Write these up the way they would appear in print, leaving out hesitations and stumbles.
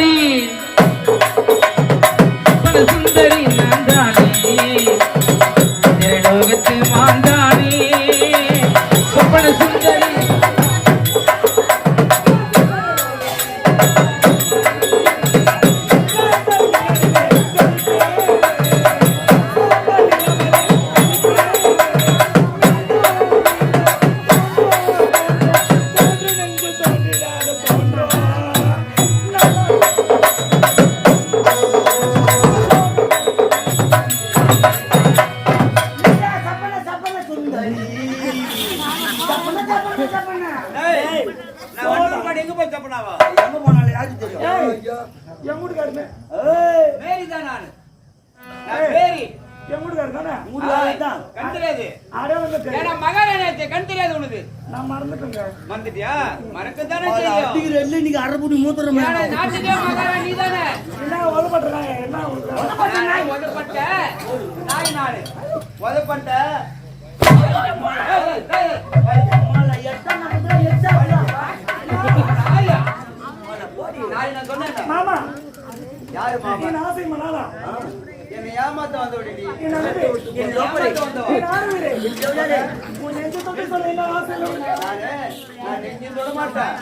சுந்தரி சுந்தரி நான்தானே லோகத்து மாந்தானே சொப்பன சுந்தரி மாமா யாரு மாமா ஆசை மனாலா என்னை ஏமாத்த வந்த விடுடி என் லோபரை உன் நெஞ்ச தொட்டு சொல்ல என்ன ஆசை நான் நெஞ்சு தொட மாட்டேன்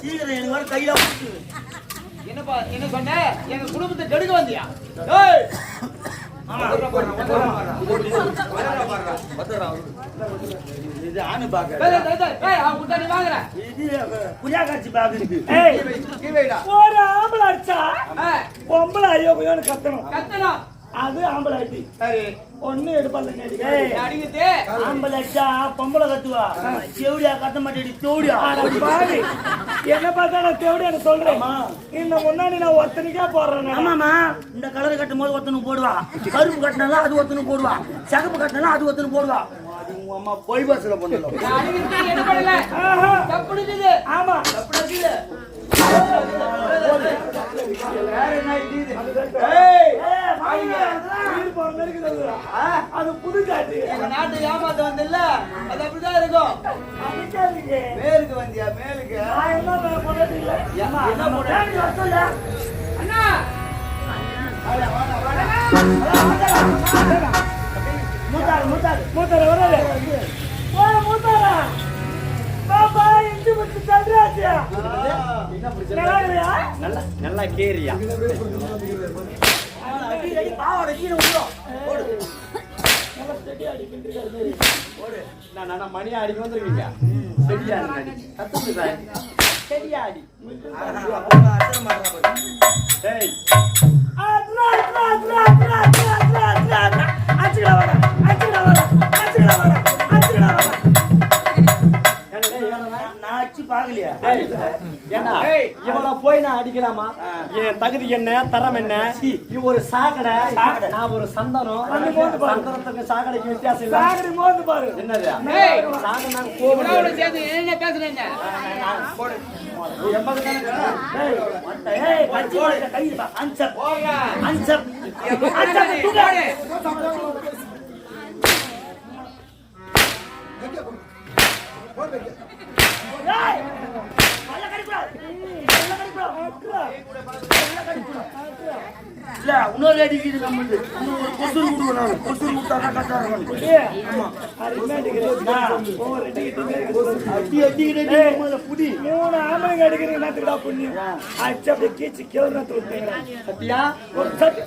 சீக்கிரம் எனக்கு வர கையில என்னப்பா என்ன சொன்ன எங்க குடும்பத்தை கெடுக்க வந்தியா இது ஆணு பாக்க புரியா காட்சி பாக்கு இருக்கு ஒரு ஆம்பளை அடிச்சா பொம்பளை ஐயோ கத்தணும் அது ஆம்பளை அடி சரி ஒண்ணு எடுப்பாங்க அடிக்குது ஆம்பளை அடிச்சா பொம்பளை கத்துவா செவடியா கத்த மாட்டேடி தோடியா பாரு என்ன பார்த்தா நான் தேவடியா சொல்றேம்மா இந்த முன்னாடி நான் ஒருத்தனுக்கே போடுறேன் ஆமாமா இந்த கலர் கட்டும் போது ஒருத்தனுக்கு போடுவா கருப்பு கட்டினாலும் அது ஒருத்தனுக்கு போடுவா சகப்பு கட்டினாலும் அது ஒருத்தனுக்கு போடுவா அம்மா போய் பஸ்ல பண்ணல ஆமா அது புது காட்டு நாட்டு ஏமாத்த வந்தில்ல அது அப்படிதான் இருக்கும் மேலுக்கு வந்தியா மேலுக்கு மூத்தாரு வராது மூத்தாரா பாபா இஞ்சி முச்சு தள்ளுறாச்சியா நல்லா கேரியா பாவோட கீழே விடுறோம் நான் மணி அடிக்க வந்துருக்கீங்க செடியாடி செடியாடி போய் நான் அடிக்கலாமா என் தகுதி என்ன தரம் என்ன ஒரு சாக்கடை நான் ஒரு சந்தனம் சந்தனத்துக்கு சாக்கடைக்கு வித்தியாசம் இல்ல என்னது என்ன பேசுறேங்க இன்னொரு அடிக்குது நம்மளுக்கு கொசு விடுவோம் கொசு விட்டாரா கட்டாரம் புடி 3 ஆம்பளைங்க அடிக்கிறீங்க என்னத்துக்குடா புண்ணியம் அடிச்சு அப்படியே கீச்சு கேள்வி சத்தியா ஒரு சத்து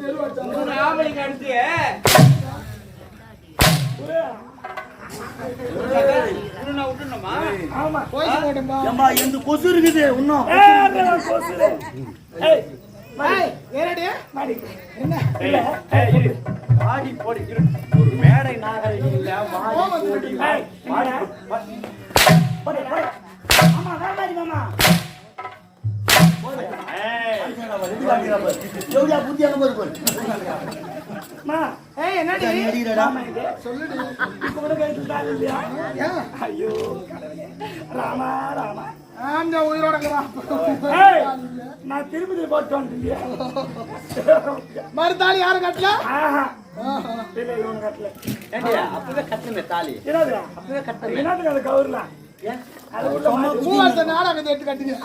மூணு ஆம்பளைங்க அடுத்து நான் விட்டுணுமா? ஆமா ஏம்பா எந்த கொசு இருக்குது இன்னும் கொசு என்ன வாடி போடி ஒரு மேடை நாகரிகம் இல்ல வாடி போடி ஆமா வேண்டாடி மாமா எவ்வளோ புத்தி அங்க போய் மா ஏய் என்னடி அடிடா சொல்லுடி இப்போ கூட கேட்டுட்டாங்க இல்லையா ஐயோ ராமா ராமா ஆஞ்ச உயிரோட ஏய் நான் திருப்பதி போட்டு வந்துட்டேன் மறுதாலி யாரும் கட்டல ஆஹா இல்ல இவங்க கட்டல ஏண்டி அப்பவே கட்டணுமே தாலி என்னது அப்பவே கட்டணும் என்னது அது கவர்ல ஏன் அது உள்ள மூவாத்த நாடகம் எடுத்து கட்டிங்க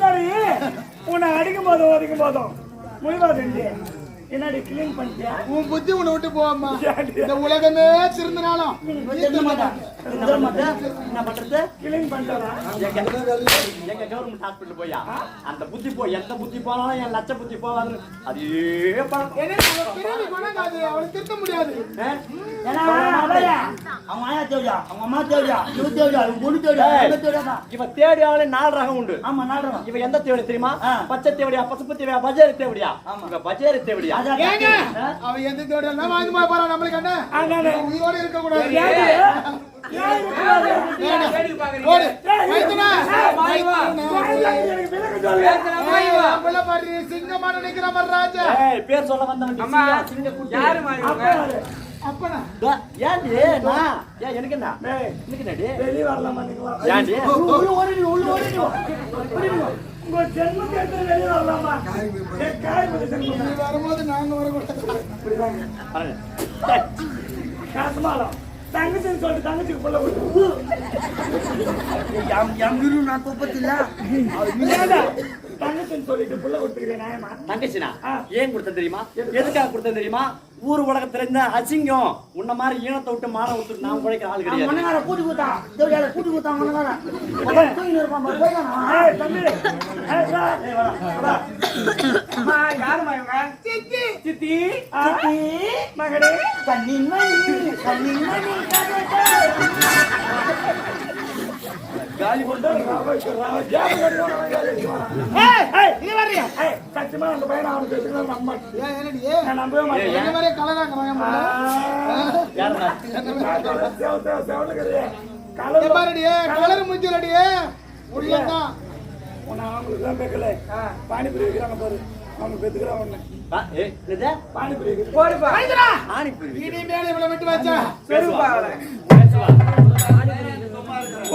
சரி உன்னை அடிக்கும் போதும் முடிவாது என்னடி கிளீன் பண்ணிட்டியா உன் புத்தி உன்னை விட்டு போவாமா இந்த உலகமே திருந்தினாலும் என்ன பண்றது கிளீன் பண்ணிட்டா எங்க கவர்மெண்ட் ஹாஸ்பிட்டல் போயா அந்த புத்தி போ எந்த புத்தி போனாலும் என் லட்ச புத்தி போவாது அதே பழக்கம் அவளுக்கு திருத்த முடியாது அவங்க ஆயா தேவையா அவங்க அம்மா தேவையா இவ தேவையா இவங்க பொண்ணு தேவையா இவ தேடியாலே 4 ரகம் உண்டு ஆமா 4 ரகம் இவ எந்த தேவடி தெரியுமா பச்சை தேவடியா பசுப்பு தேவடியா பஜேரி தேவடியா இவ பஜேரி தேவடியா ஏங்க அவ எந்த தேவடியா வாங்கி போறா நம்மளுக்கு என்ன உயிரோட இருக்க கூடாது ஓடு வைத்துனா அப்பல பாரு சிங்கமான நிக்கிற மாதிரி ராஜா ஏய் பேர் சொல்ல வந்தவன் அம்மா சிங்க குட்டி யாரு மாறிங்க அப்பனா ஏன்டி நான் ஏன் எனக்கு என்ன எனக்கு என்னடி வெளிய வரலாமா நீங்களா ஏன்டி உள்ள ஓடி உங்க ஜென்ம கேட்டு வெளிய வரலாமா காய் நீ வரும்போது நாங்க வரக்கூடாது பாருங்க காசுமாலம் தங்கச்சின்னு சொல்லிட்டு தங்கச்சிக்கு புள்ள விட்டு நான் தொப்பத்தில்ல தங்கச்சின்னு சொல்லிட்டு புள்ள விட்டுக்கிறேன் நியாயமா தங்கச்சினா ஏன் கொடுத்த தெரியுமா எதுக்காக கொடுத்த தெரியுமா ஊர் உலகத்துல இருந்த அசிங்கம் உன்ன மாதிரி ஈனத்தை விட்டு மான விட்டு நான் உழைக்கிற ஆள் கிடையாது மண்ணகார கூட்டி கூட்டா தேவையால கூட்டி கூட்டா மண்ணகார தூங்கி இருப்பான் போய் தம்பி அம்மா யாருமா இவங்க? சித்தி சித்தி மகனே கண்ணின் மணி காலி போட்டு சத்தியமா அந்த பையனை அவனுக்கு நம்ப என்னடி நான் நம்பவே மாட்டேன் என்ன மாதிரி கலராங்கறாங்க பாருடி கலர் முஞ்சிலடி உள்ளதான் அவங்களுக்கு தான் பேக்கல பானிபுரி வைக்கிறாங்க பாரு அவங்க பெத்துக்கிறான் ஒண்ணு பானிபுரி போடுப்பா இனி மேல இவ்வளவு விட்டு வச்சா பெருப்பா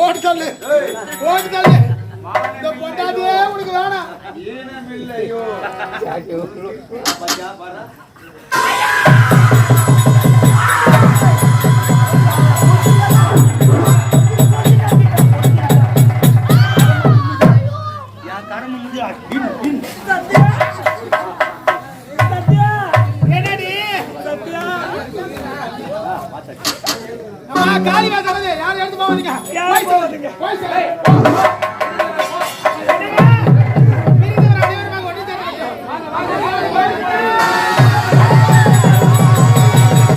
ஓட்டு தள்ளு இந்த பொண்டாட்டியே உனக்கு வேணாம் ஈனமில்லையோ காலி வாசல் யாரும் எடுத்து போவாதீங்க